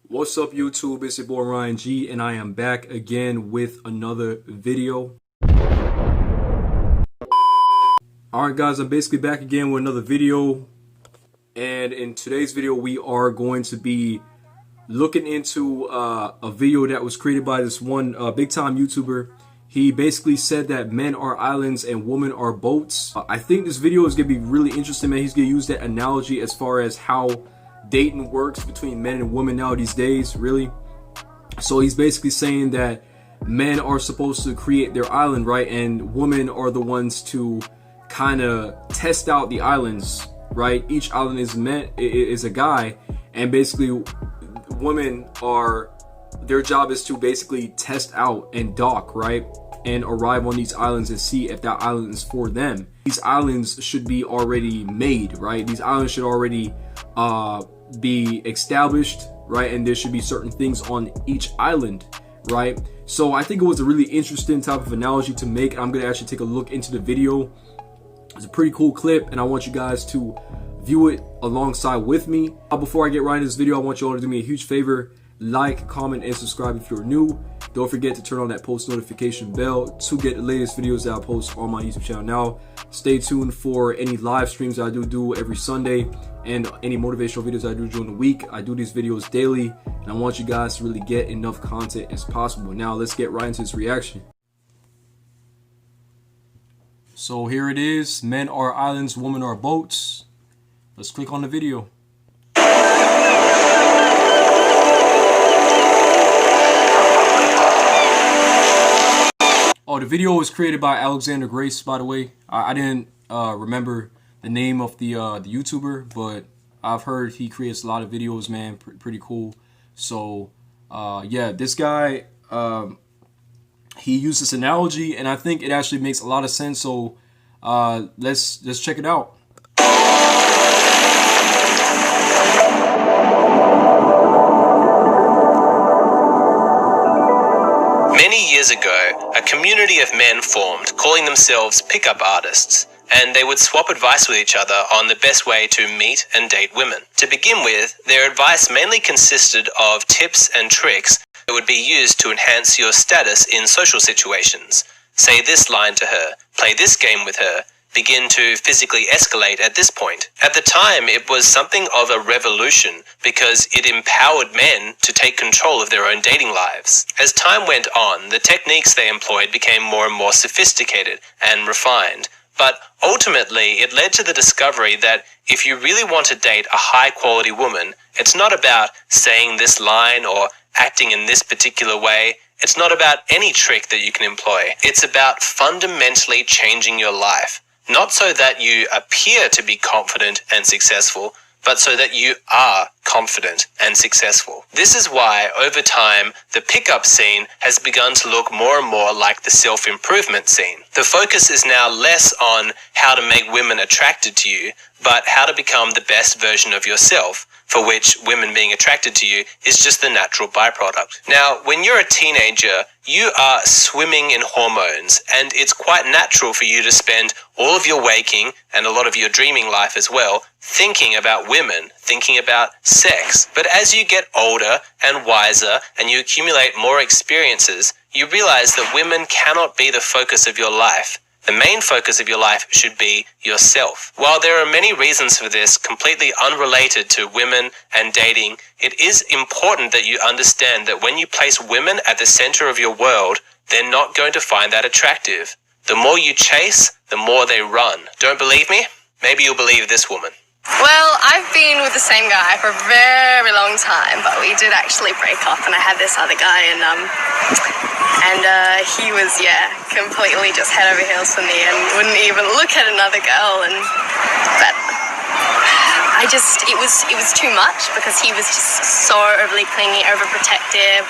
What's up, YouTube? It's your boy Ryan G, and I am back again with another video. Alright guys, I'm basically back again with another video, and in today's video we are going to be looking into a video that was created by this one big time YouTuber. He basically said that men are islands and women are boats. I think this video is going to be really interesting, man. He's going to use that analogy as far as how dating works between men and women now these days, really. So he's basically saying that men are supposed to create their island, right? And women are the ones to kind of test out the islands, right? Each island is a guy, and basically women are, their job is to basically test out and dock, right? And arrive on these islands and see if that island is for them. These islands should be already made, right? These islands should already be established, right? And there should be certain things on each island, right? So I think it was a really interesting type of analogy to make. I'm gonna actually take a look into the video. It's a pretty cool clip, and I want you guys to view it alongside with me. Before I get right into this video, I want you all to do me a huge favor: like, comment, and subscribe if you're new. Don't forget to turn on that post notification bell to get the latest videos that I post on my YouTube channel. Now, stay tuned for any live streams that I do every Sunday, and any motivational videos I do during the week. I do these videos daily, and I want you guys to really get enough content as possible. Now, let's get right into this reaction. So here it is: men are islands, women are boats. Let's click on the video. Oh, the video was created by Alexander Grace, by the way. I didn't remember the name of the YouTuber, but I've heard he creates a lot of videos, man. Pretty cool. So yeah, this guy, he used this analogy, and I think it actually makes a lot of sense. So let's check it out. Many years ago, a community of men formed, calling themselves pickup artists, and they would swap advice with each other on the best way to meet and date women. To begin with, their advice mainly consisted of tips and tricks that would be used to enhance your status in social situations. Say this line to her, play this game with her, begin to physically escalate at this point. At the time, it was something of a revolution because it empowered men to take control of their own dating lives. As time went on, the techniques they employed became more and more sophisticated and refined. But ultimately, it led to the discovery that if you really want to date a high-quality woman, it's not about saying this line or acting in this particular way. It's not about any trick that you can employ. It's about fundamentally changing your life. Not so that you appear to be confident and successful, but so that you are confident and successful. This is why, over time, the pickup scene has begun to look more and more like the self-improvement scene. The focus is now less on how to make women attracted to you, but how to become the best version of yourself, for which women being attracted to you is just the natural byproduct. Now, when you're a teenager, you are swimming in hormones, and it's quite natural for you to spend all of your waking and a lot of your dreaming life as well thinking about women, thinking about sex. But as you get older and wiser and you accumulate more experiences, you realize that women cannot be the focus of your life. The main focus of your life should be yourself. While there are many reasons for this, completely unrelated to women and dating, it is important that you understand that when you place women at the center of your world, they're not going to find that attractive. The more you chase, the more they run. Don't believe me? Maybe you'll believe this woman. Well, I've been with the same guy for a very long time, but we did actually break up, and I had this other guy, and he was, completely just head over heels for me and wouldn't even look at another girl, but it was too much because he was just so overly clingy, overprotective,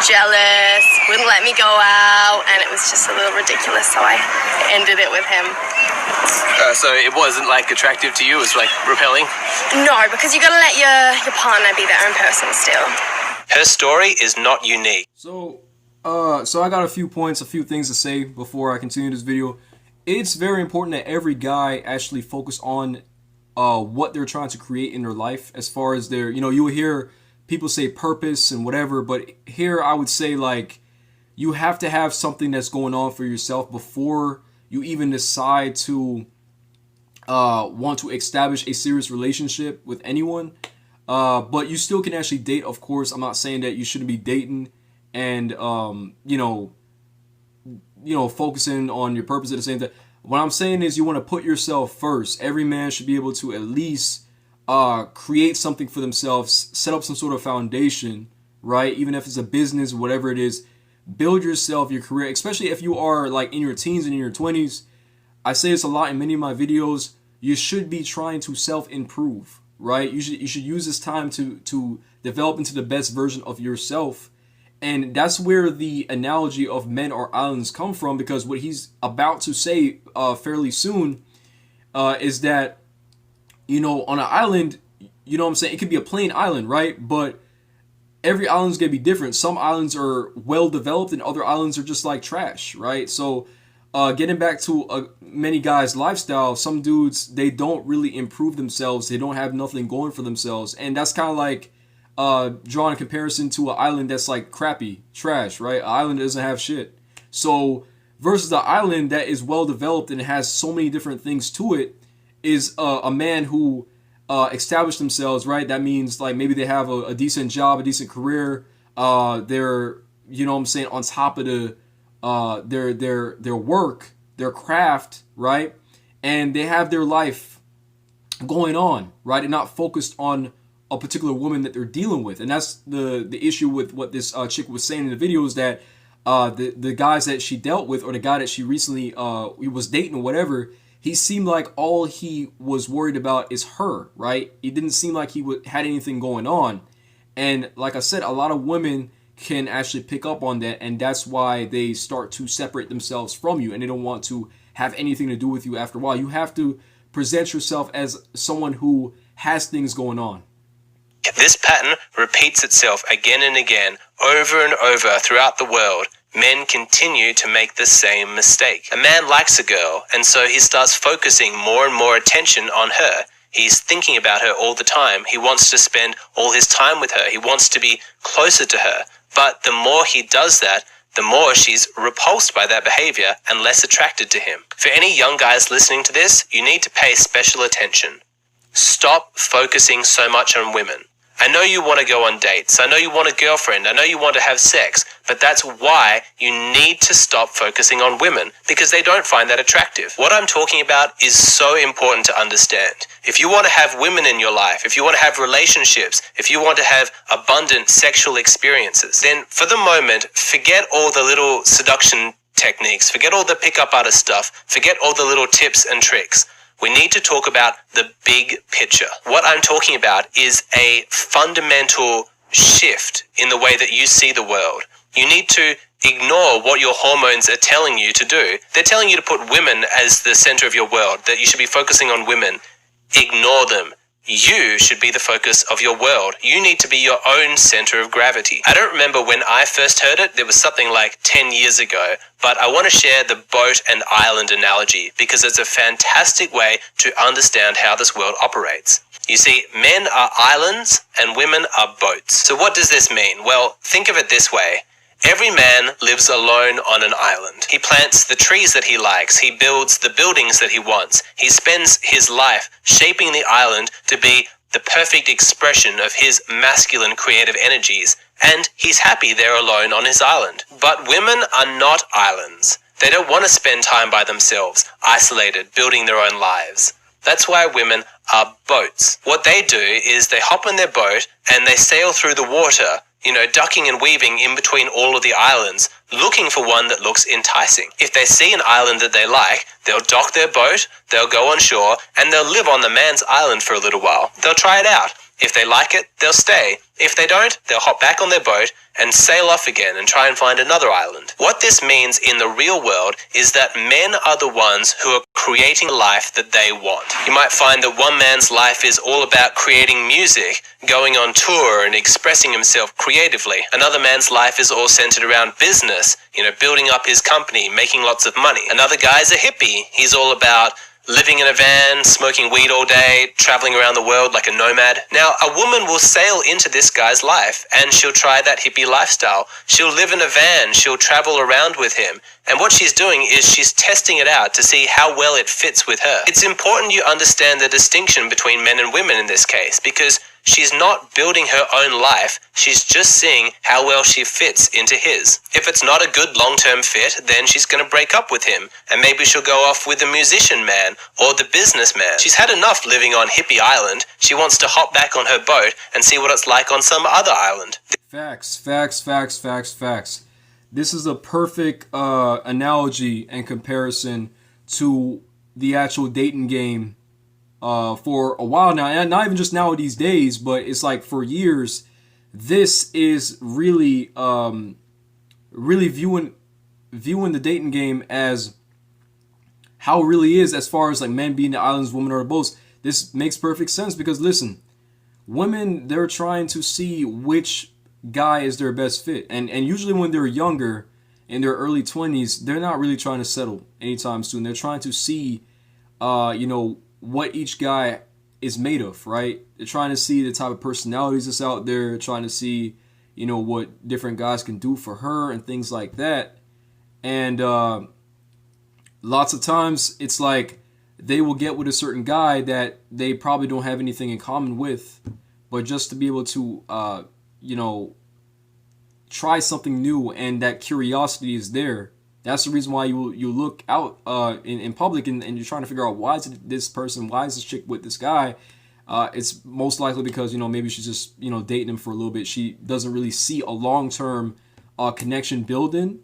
jealous, wouldn't let me go out, and it was just a little ridiculous, so I ended it with him. So it wasn't like attractive to you, it was like repelling? No, because you gotta let your partner be their own person still. Her story is not unique. So I got a few things to say before I continue this video. It's very important that every guy actually focus on what they're trying to create in their life, as far as their, you will hear people say purpose and whatever, but here I would say like you have to have something that's going on for yourself before you even decide to want to establish a serious relationship with anyone. But you still can actually date, of course. I'm not saying that you shouldn't be dating and focusing on your purpose at the same time. What I'm saying is you want to put yourself first. Every man should be able to at least create something for themselves, set up some sort of foundation, right? Even if it's a business, whatever it is, build yourself, your career, especially if you are like in your teens and in your 20s. I say this a lot in many of my videos. You should be trying to self-improve, right? You should use this time to develop into the best version of yourself. And that's where the analogy of men are islands come from, because what he's about to say fairly soon is that, on an island, what I'm saying? It could be a plain island, right? But every island's going to be different. Some islands are well developed and other islands are just like trash, right? So getting back to many guys' lifestyle, some dudes, they don't really improve themselves. They don't have nothing going for themselves. And that's kind of like drawing a comparison to an island that's like crappy, trash, right? An island that doesn't have shit. So versus the island that is well developed and has so many different things to it is a man who established themselves, right? That means like maybe they have a decent job, a decent career. They're, on top of the their work, their craft, right? And they have their life going on, right? And not focused on a particular woman that they're dealing with. And that's the issue with what this chick was saying in the video, is that the guys that she dealt with, or the guy that she recently was dating or whatever, he seemed like all he was worried about is her, right? It didn't seem like he had anything going on. And like I said, a lot of women can actually pick up on that, and that's why they start to separate themselves from you, and they don't want to have anything to do with you after a while. You have to present yourself as someone who has things going on. This pattern repeats itself again and again, over and over throughout the world. Men continue to make the same mistake. A man likes a girl, and so he starts focusing more and more attention on her. He's thinking about her all the time. He wants to spend all his time with her. He wants to be closer to her. But the more he does that, the more she's repulsed by that behavior and less attracted to him. For any young guys listening to this, you need to pay special attention. Stop focusing so much on women. I know you want to go on dates. I know you want a girlfriend. I know you want to have sex. But that's why you need to stop focusing on women, because they don't find that attractive. What I'm talking about is so important to understand. If you want to have women in your life, if you want to have relationships, if you want to have abundant sexual experiences, then for the moment, forget all the little seduction techniques, forget all the pickup artist stuff, forget all the little tips and tricks. We need to talk about the big picture. What I'm talking about is a fundamental shift in the way that you see the world. You need to ignore what your hormones are telling you to do. They're telling you to put women as the center of your world, that you should be focusing on women. Ignore them. You should be the focus of your world. You need to be your own center of gravity. I don't remember when I first heard it. There was something like 10 years ago. But I want to share the boat and island analogy because it's a fantastic way to understand how this world operates. You see, men are islands and women are boats. So what does this mean? Well, think of it this way. Every man lives alone on an island. He plants the trees that he likes. He builds the buildings that he wants. He spends his life shaping the island to be the perfect expression of his masculine creative energies. And he's happy there alone on his island. But women are not islands. They don't want to spend time by themselves, isolated, building their own lives. That's why women are boats. What they do is they hop on their boat and they sail through the water, ducking and weaving in between all of the islands, looking for one that looks enticing. If they see an island that they like, they'll dock their boat, they'll go on shore, and they'll live on the man's island for a little while. They'll try it out. If they like it, they'll stay. If they don't, they'll hop back on their boat and sail off again and try and find another island. What this means in the real world is that men are the ones who are creating the life that they want. You might find that one man's life is all about creating music, going on tour and expressing himself creatively. Another man's life is all centered around business, building up his company, making lots of money. Another guy's a hippie. He's all about living in a van, smoking weed all day, traveling around the world like a nomad. Now, a woman will sail into this guy's life and she'll try that hippie lifestyle. She'll live in a van, she'll travel around with him. And what she's doing is she's testing it out to see how well it fits with her. It's important you understand the distinction between men and women in this case, because she's not building her own life, she's just seeing how well she fits into his. If it's not a good long-term fit, then she's going to break up with him, and maybe she'll go off with the musician man or the businessman. She's had enough living on hippie island. She wants to hop back on her boat and see what it's like on some other island. Facts, facts, facts, facts, facts. This is a perfect analogy and comparison to the actual dating game for a while now, and not even just now these days, but it's like for years. This is really, really viewing the dating game as how it really is, as far as like men being the islands, women are the boats. This makes perfect sense because listen, women, they're trying to see which guy is their best fit, and usually when they're younger, in their early 20s, they're not really trying to settle anytime soon. They're trying to see, what each guy is made of, right? They're trying to see the type of personalities that's out there, trying to see, what different guys can do for her and things like that. And lots of times it's like they will get with a certain guy that they probably don't have anything in common with, but just to be able to, try something new, and that curiosity is there. That's the reason why you look out in public and you're trying to figure out why is this chick with this guy. It's most likely because maybe she's just dating him for a little bit. She doesn't really see a long-term connection building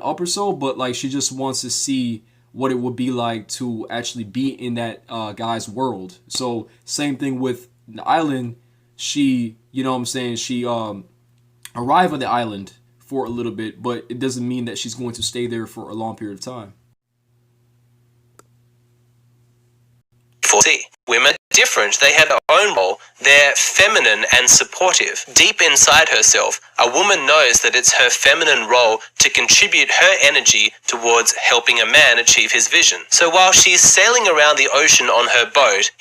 up or so, but like she just wants to see what it would be like to actually be in that guy's world. So same thing with the island. She she arrive at the island for a little bit, but it doesn't mean that she's going to stay there for a long period of time. See, women are different. They have their own role. They're feminine and supportive. Deep inside herself, a woman knows that it's her feminine role to contribute her energy towards helping a man achieve his vision. So while she's sailing around the ocean on her boat,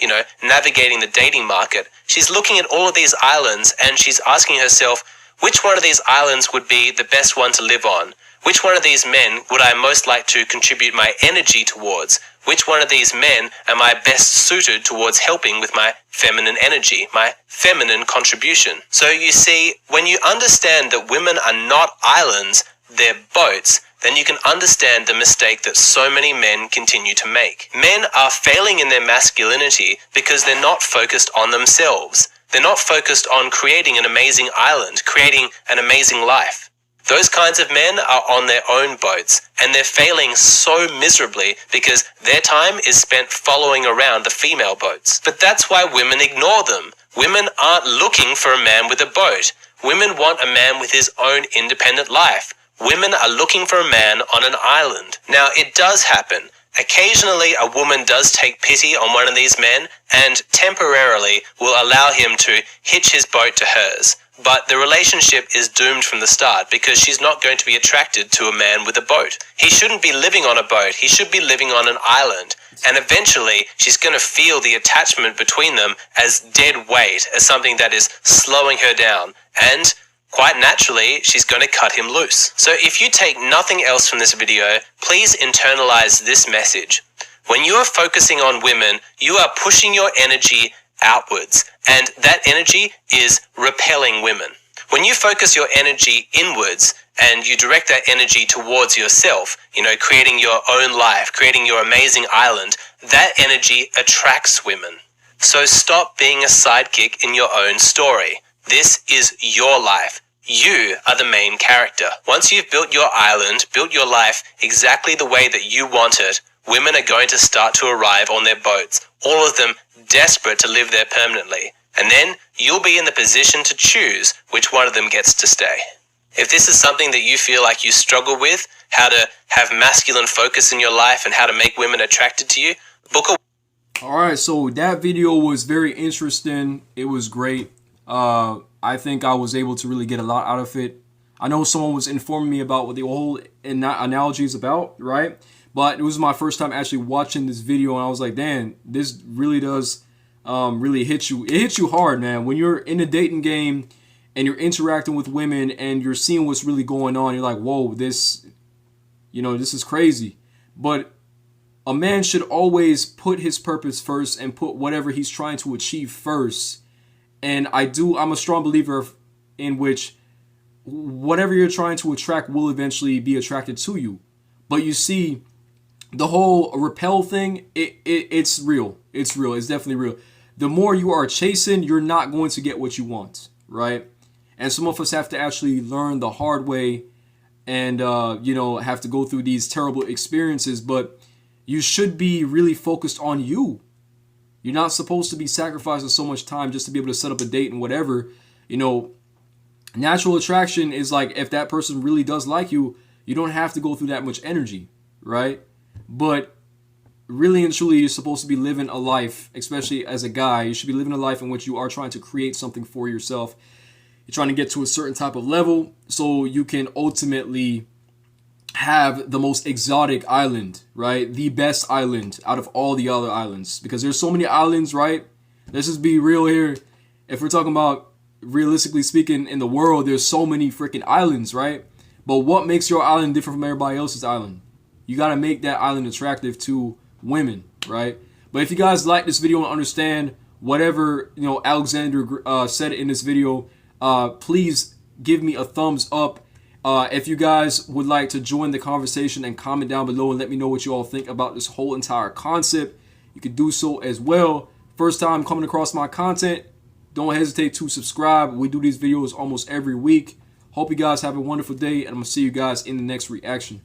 navigating the dating market, she's looking at all of these islands and she's asking herself, which one of these islands would be the best one to live on? Which one of these men would I most like to contribute my energy towards? Which one of these men am I best suited towards helping with my feminine energy, my feminine contribution? So you see, when you understand that women are not islands, they're boats, then you can understand the mistake that so many men continue to make. Men are failing in their masculinity because they're not focused on themselves. They're not focused on creating an amazing island, creating an amazing life. Those kinds of men are on their own boats, and they're failing so miserably because their time is spent following around the female boats. But that's why women ignore them. Women aren't looking for a man with a boat. Women want a man with his own independent life. Women are looking for a man on an island. Now, it does happen. Occasionally, a woman does take pity on one of these men and temporarily will allow him to hitch his boat to hers. But the relationship is doomed from the start because she's not going to be attracted to a man with a boat. He shouldn't be living on a boat. He should be living on an island. And eventually, she's going to feel the attachment between them as dead weight, as something that is slowing her down. And quite naturally, she's going to cut him loose. So if you take nothing else from this video, please internalize this message. When you are focusing on women, you are pushing your energy outwards, and that energy is repelling women. When you focus your energy inwards and you direct that energy towards yourself, creating your own life, creating your amazing island, that energy attracts women. So stop being a sidekick in your own story. This is your life. You are the main character. Once you've built your island, built your life exactly the way that you want it, women are going to start to arrive on their boats, all of them desperate to live there permanently. And then you'll be in the position to choose which one of them gets to stay. If this is something that you feel like you struggle with, how to have masculine focus in your life and how to make women attracted to you, book a... Alright, so that video was very interesting. It was great. I think I was able to really get a lot out of it. I know someone was informing me about what the whole analogy is about, right? But it was my first time actually watching this video, and I was like, damn, this really does really hit you. It hits you hard, man. When you're in a dating game and you're interacting with women and you're seeing what's really going on, you're like, whoa, this is crazy. But a man should always put his purpose first and put whatever he's trying to achieve first. And I'm a strong believer in which whatever you're trying to attract will eventually be attracted to you. But you see, the whole repel thing, it's real. It's real. It's definitely real. The more you are chasing, you're not going to get what you want, right? And some of us have to actually learn the hard way and, have to go through these terrible experiences. But you should be really focused on you. You're not supposed to be sacrificing so much time just to be able to set up a date and whatever. Natural attraction is like, if that person really does like you, you don't have to go through that much energy, right? But really and truly, you're supposed to be living a life, especially as a guy. You should be living a life in which you are trying to create something for yourself. You're trying to get to a certain type of level so you can ultimately have the most exotic island, right? The best island out of all the other islands. Because there's so many islands, right? Let's just be real here. If we're talking about realistically speaking in the world, there's so many freaking islands, right? But what makes your island different from everybody else's island? You got to make that island attractive to women, right? But if you guys like this video and understand whatever Alexander said in this video, please give me a thumbs up. If you guys would like to join the conversation and comment down below and let me know what you all think about this whole entire concept, you can do so as well. First time coming across my content, don't hesitate to subscribe. We do these videos almost every week. Hope you guys have a wonderful day, and I'm going to see you guys in the next reaction.